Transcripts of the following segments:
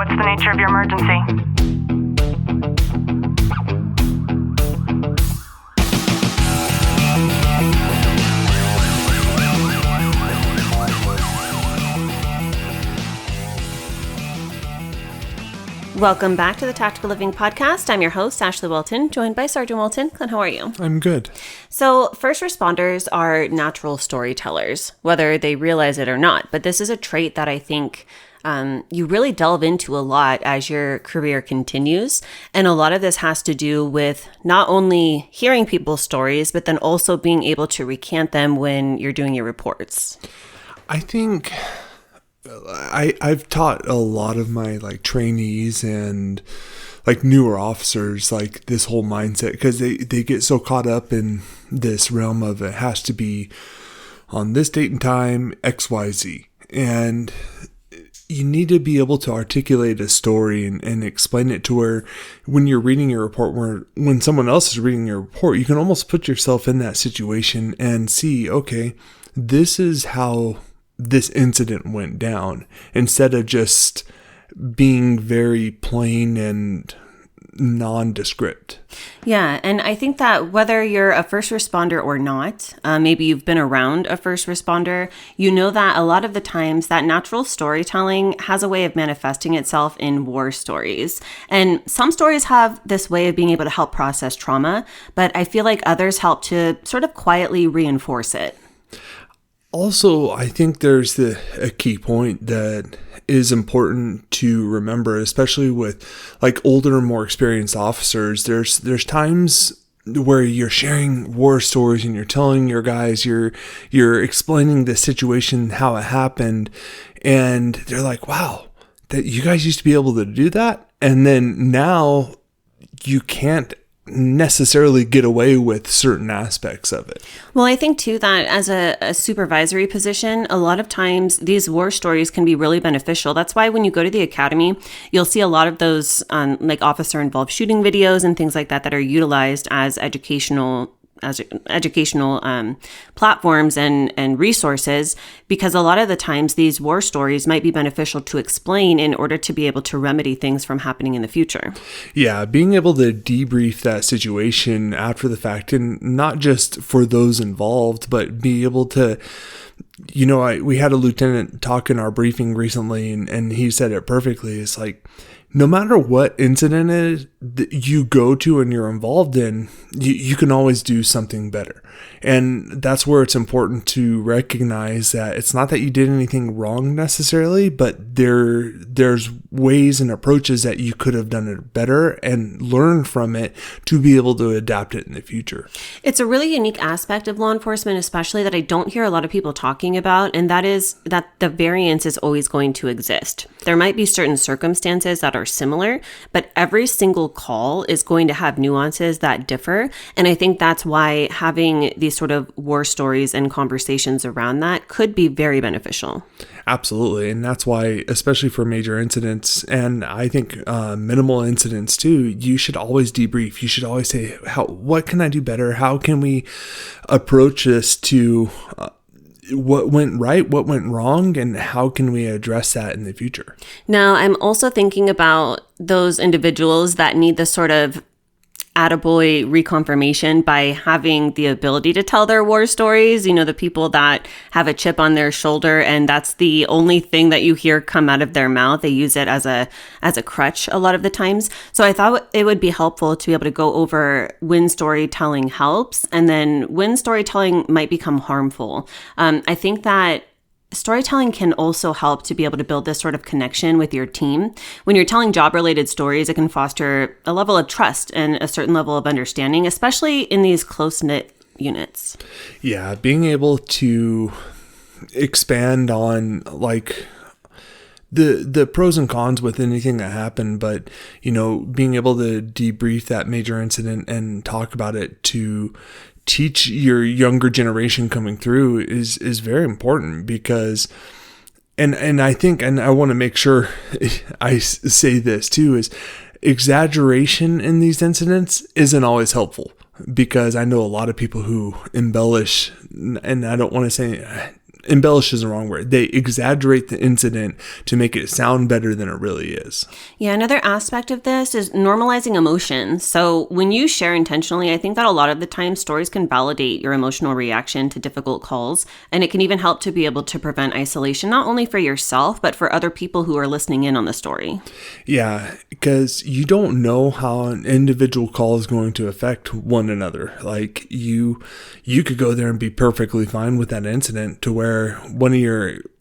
What's the nature of your emergency? Welcome back to the Tactical Living Podcast. I'm your host, Ashley Wilton, joined by Sergeant Wilton. Clint, how are you? I'm good. So, first responders are natural storytellers, whether they realize it or not. But this is a trait that I think you really delve into a lot as your career continues. And a lot of this has to do with not only hearing people's stories, but then also being able to recant them when you're doing your reports. I think I've taught a lot of my trainees and newer officers this whole mindset, because they get so caught up in this realm of it has to be on this date and time, XYZ. And you need to be able to articulate a story and explain it to where when you're reading your report, when someone else is reading your report, you can almost put yourself in that situation and see, okay, this is how this incident went down, instead of just being very plain and nondescript. Yeah, and I think that whether you're a first responder or not, maybe you've been around a first responder, you know that a lot of the times that natural storytelling has a way of manifesting itself in war stories. And some stories have this way of being able to help process trauma, but I feel like others help to sort of quietly reinforce it. Also, I think there's a key point that is important to remember, especially with older, more experienced officers. There's times where you're sharing war stories and you're telling your guys, you're explaining the situation, how it happened, and they're like, wow, that you guys used to be able to do that, and then now you can't necessarily get away with certain aspects of it. Well, I think too that as a supervisory position, a lot of times these war stories can be really beneficial. That's why when you go to the academy, you'll see a lot of those officer involved shooting videos and things like that are utilized as educational platforms and resources, because a lot of the times these war stories might be beneficial to explain in order to be able to remedy things from happening in the future. Yeah, being able to debrief that situation after the fact, and not just for those involved, but be able to, we had a lieutenant talk in our briefing recently, and he said it perfectly. It's like, no matter what incident it is that you go to and you're involved in, you can always do something better. And that's where it's important to recognize that it's not that you did anything wrong necessarily, but there's ways and approaches that you could have done it better and learn from it to be able to adapt it in the future. It's a really unique aspect of law enforcement, especially that I don't hear a lot of people talking about, and that is that the variance is always going to exist. There might be certain circumstances that are similar, but every single call is going to have nuances that differ. And I think that's why having these sort of war stories and conversations around that could be very beneficial. Absolutely. And that's why, especially for major incidents, and I think minimal incidents too, you should always debrief. You should always say, what can I do better? How can we approach this to what went right, what went wrong, and how can we address that in the future? Now, I'm also thinking about those individuals that need this sort of attaboy reconfirmation by having the ability to tell their war stories. The people that have a chip on their shoulder and that's the only thing that you hear come out of their mouth. They use it as a crutch a lot of the times. So I thought it would be helpful to be able to go over when storytelling helps and then when storytelling might become harmful. I think that storytelling can also help to be able to build this sort of connection with your team. When you're telling job-related stories, it can foster a level of trust and a certain level of understanding, especially in these close-knit units. Yeah, being able to expand on the pros and cons with anything that happened, but being able to debrief that major incident and talk about it to teach your younger generation coming through is very important, because and I think, and I want to make sure I say this too, is exaggeration in these incidents isn't always helpful, because I know a lot of people who embellish, and I don't want to say embellish is the wrong word. They exaggerate the incident to make it sound better than it really is. Yeah, another aspect of this is normalizing emotions. So when you share intentionally, I think that a lot of the time stories can validate your emotional reaction to difficult calls, and it can even help to be able to prevent isolation, not only for yourself, but for other people who are listening in on the story. Yeah, because you don't know how an individual call is going to affect one another. Like you could go there and be perfectly fine with that incident to where one of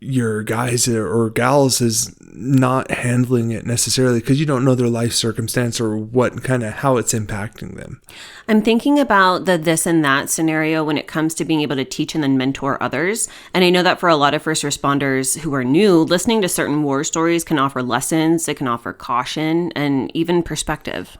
your guys or gals is not handling it necessarily because you don't know their life circumstance or what kind of how it's impacting them. I'm thinking about the this and that scenario when it comes to being able to teach and then mentor others. And I know that for a lot of first responders who are new, listening to certain war stories can offer lessons, it can offer caution, and even perspective.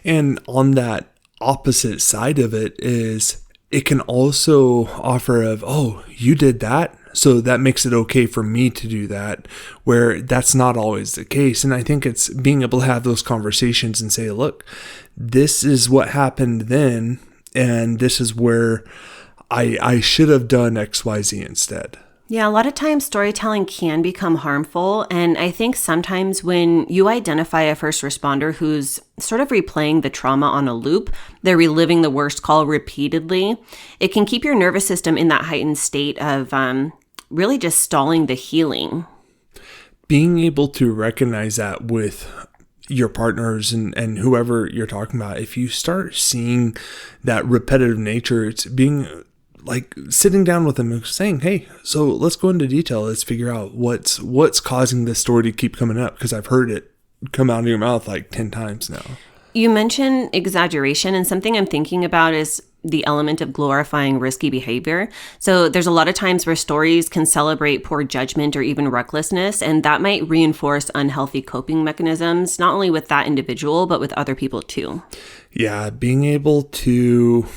And on that opposite side of it is it can also offer of, oh, you did that, so that makes it okay for me to do that, where that's not always the case. And I think it's being able to have those conversations and say, look, this is what happened then, and this is where I should have done XYZ instead. Yeah, a lot of times storytelling can become harmful. And I think sometimes when you identify a first responder who's sort of replaying the trauma on a loop, they're reliving the worst call repeatedly, it can keep your nervous system in that heightened state of really just stalling the healing. Being able to recognize that with your partners and whoever you're talking about, if you start seeing that repetitive nature, it's being like sitting down with them and saying, hey, so let's go into detail. Let's figure out what's causing this story to keep coming up, because I've heard it come out of your mouth like 10 times now. You mentioned exaggeration, and something I'm thinking about is the element of glorifying risky behavior. So there's a lot of times where stories can celebrate poor judgment or even recklessness, and that might reinforce unhealthy coping mechanisms, not only with that individual, but with other people too. Yeah, being able to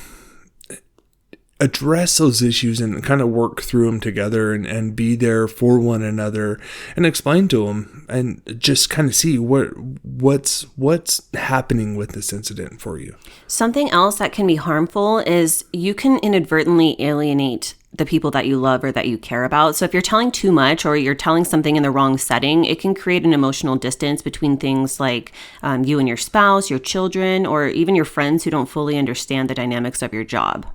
address those issues and kind of work through them together and be there for one another and explain to them and just kind of see what's happening with this incident for you. Something else that can be harmful is you can inadvertently alienate the people that you love or that you care about. So if you're telling too much or you're telling something in the wrong setting, it can create an emotional distance between things like you and your spouse, your children, or even your friends who don't fully understand the dynamics of your job.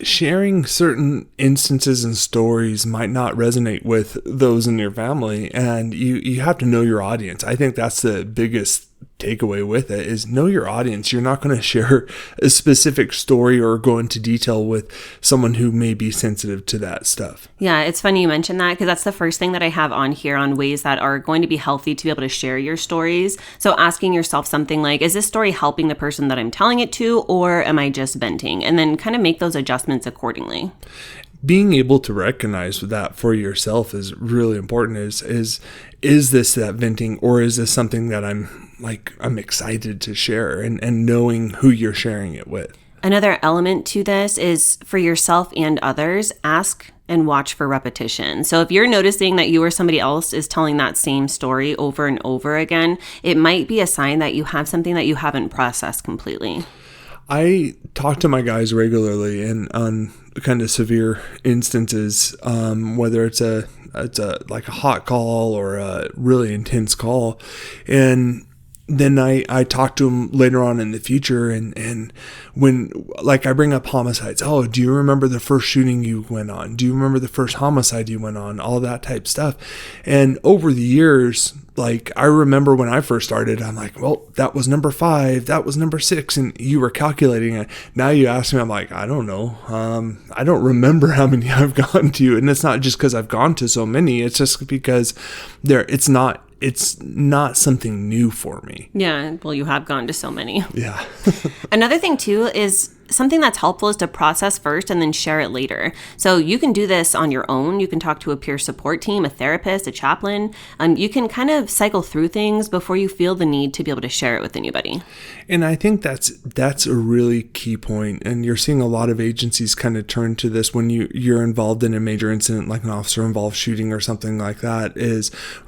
Sharing certain instances and stories might not resonate with those in your family, and you have to know your audience. I think that's the biggest takeaway with it, is know your audience. You're not going to share a specific story or go into detail with someone who may be sensitive to that stuff. Yeah, it's funny you mentioned that, because that's the first thing that I have on here on ways that are going to be healthy to be able to share your stories. So asking yourself something like, is this story helping the person that I'm telling it to, or am I just venting? And then kind of make those adjustments accordingly. Being able to recognize that for yourself is really important. Is this that venting, or is this something that I'm excited to share, and knowing who you're sharing it with. Another element to this is for yourself and others, ask and watch for repetition. So if you're noticing that you or somebody else is telling that same story over and over again, it might be a sign that you have something that you haven't processed completely. I talk to my guys regularly and on kind of severe instances, whether it's a like a hot call or a really intense call, and then I talk to them later on in the future, and when like I bring up homicides, oh, do you remember the first shooting you went on? Do you remember the first homicide you went on? All that type stuff. And over the years, like I remember when I first started, I'm like, well, that was number 5, that was number 6, and you were calculating it. Now you ask me, I'm like, I don't know. I don't remember how many I've gone to, and it's not just because I've gone to so many. It's just because it's not something new for me. Yeah, well, you have gone to so many. Yeah. Another thing too is something that's helpful is to process first and then share it later. So you can do this on your own. You can talk to a peer support team, a therapist, a chaplain. You can kind of cycle through things before you feel the need to be able to share it with anybody. And I think that's a really key point. And you're seeing a lot of agencies kind of turn to this when you're involved in a major incident, like an officer-involved shooting or something like that.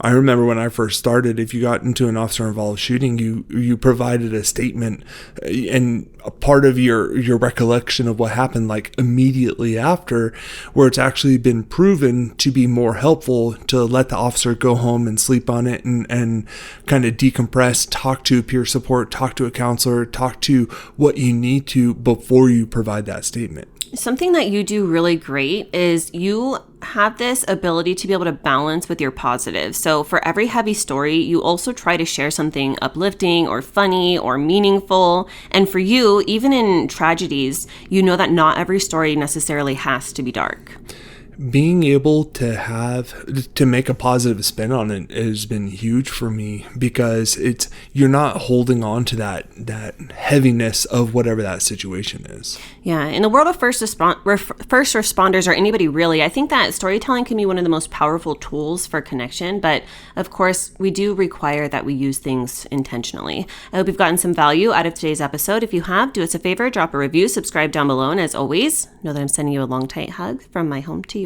I remember when I first started, if you got into an officer-involved shooting, you provided a statement, and a part of your your recollection of what happened like immediately after, where it's actually been proven to be more helpful to let the officer go home and sleep on it and kind of decompress, talk to peer support, talk to a counselor, talk to what you need to before you provide that statement. Something that you do really great is you have this ability to be able to balance with your positives. So for every heavy story, you also try to share something uplifting or funny or meaningful. And for you, even in tragedies, you know that not every story necessarily has to be dark. Being able to make a positive spin on it has been huge for me, because you're not holding on to that heaviness of whatever that situation is. Yeah, in the world of first responders, or anybody really, I think that storytelling can be one of the most powerful tools for connection. But of course, we do require that we use things intentionally. I hope you've gotten some value out of today's episode. If you have, do us a favor, drop a review, subscribe down below, and as always, know that I'm sending you a long, tight hug from my home to yours.